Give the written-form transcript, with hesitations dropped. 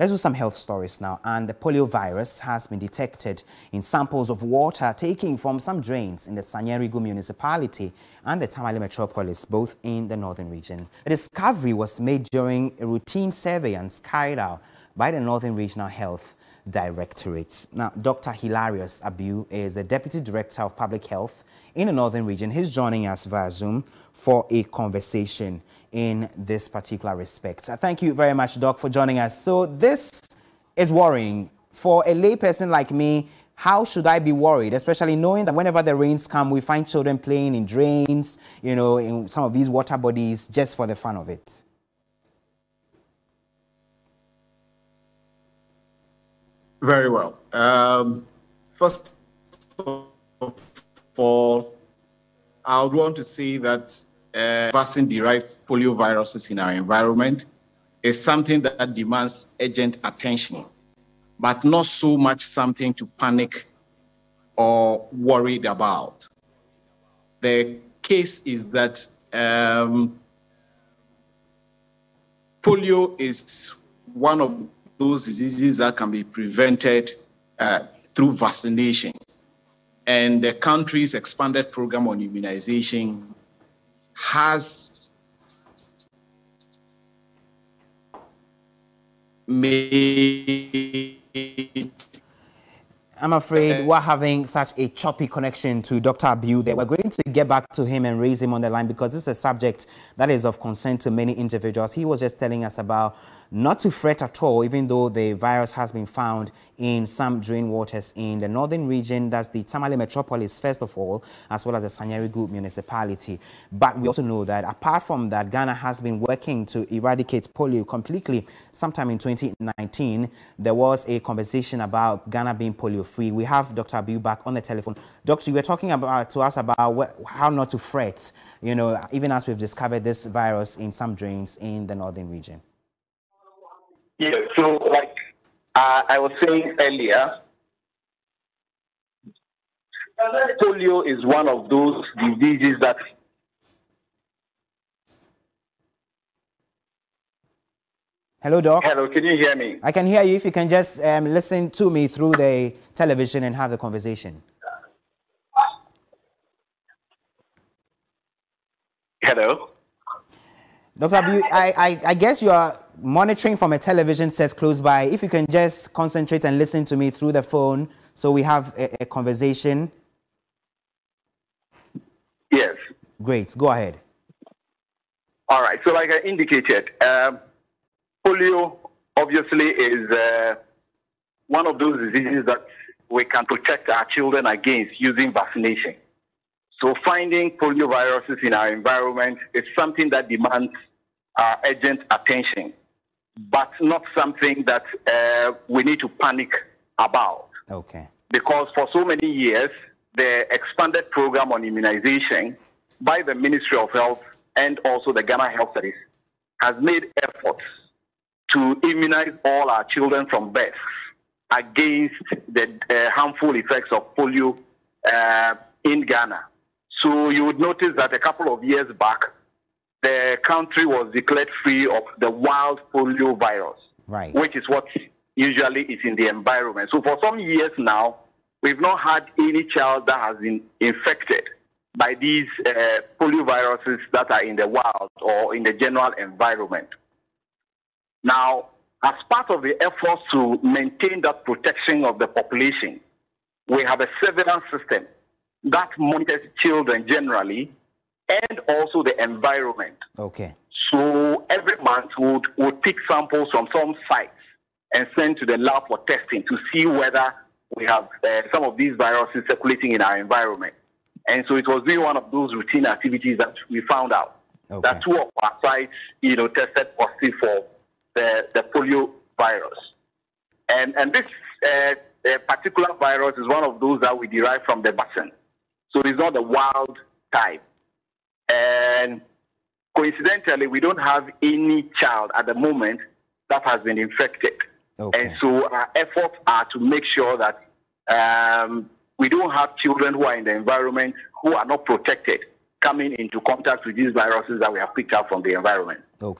Let's do some health stories now. And the polio virus has been detected in samples of water taken from some drains in the Sagnarigu municipality and the Tamale metropolis, both in the northern region. The discovery was made during a routine surveillance carried out by the Northern Regional Health Directorate. Now, Dr. Hilarious Abiu is the Deputy Director of Public Health in the Northern Region. He's joining us via Zoom for a conversation in this particular respect. Thank you very much, Doc, for joining us. So this is worrying. For a layperson like me, how should I be worried, especially knowing that whenever the rains come, we find children playing in drains, you know, in some of these water bodies just for the fun of it? Very well. First of all, I would want to say that vaccine-derived polio viruses in our environment is something that demands urgent attention, but not so much something to panic or worried about. The case is that polio is one of those diseases that can be prevented through vaccination. And the country's expanded program on immunization has made... I'm afraid we're having such a choppy connection to Dr. Abiu that we're going to get back to him and raise him on the line because this is a subject that is of concern to many individuals. He was just telling us about not to fret at all, even though the virus has been found in some drain waters in the northern region. That's the Tamale metropolis, first of all, as well as the Sagnarigu municipality. But we also know that apart from that, Ghana has been working to eradicate polio completely. Sometime in 2019, there was a conversation about Ghana being polio-free. We have Dr. Abiu back on the telephone. Doctor, you were talking to us about how not to fret, you know, even as we've discovered this virus in some drains in the northern region. Yeah, so like I was saying earlier, polio is one of those diseases that... Hello, Doc. Hello, can you hear me? I can hear you. If you can just listen to me through the television and have the conversation. Hello? Dr. Abiu, I guess you are monitoring from a television set close by. If you can just concentrate and listen to me through the phone so we have a conversation. Yes. Great. Go ahead. All right. So like I indicated, polio obviously is one of those diseases that we can protect our children against using vaccination. So finding polio viruses in our environment is something that demands urgent attention, but not something that we need to panic about. Okay. Because for so many years, the expanded program on immunization by the Ministry of Health and also the Ghana Health Service has made efforts to immunize all our children from birth against the harmful effects of polio in Ghana. So you would notice that a couple of years back, the country was declared free of the wild polio virus, right, which is what usually is in the environment. So for some years now, we've not had any child that has been infected by these polio viruses that are in the wild or in the general environment. Now, as part of the efforts to maintain that protection of the population, we have a surveillance system that monitors children generally and also the environment. Okay. So every month we'll pick samples from some sites and send to the lab for testing to see whether we have some of these viruses circulating in our environment. And so it was doing one of those routine activities that we found out that 2 of our sites, you know, tested positive for the polio virus. And this particular virus is one of those that we derive from the vaccine. So it's not the wild type. And coincidentally, we don't have any child at the moment that has been infected. Okay. And so our efforts are to make sure that we don't have children who are in the environment who are not protected coming into contact with these viruses that we have picked up from the environment. Okay.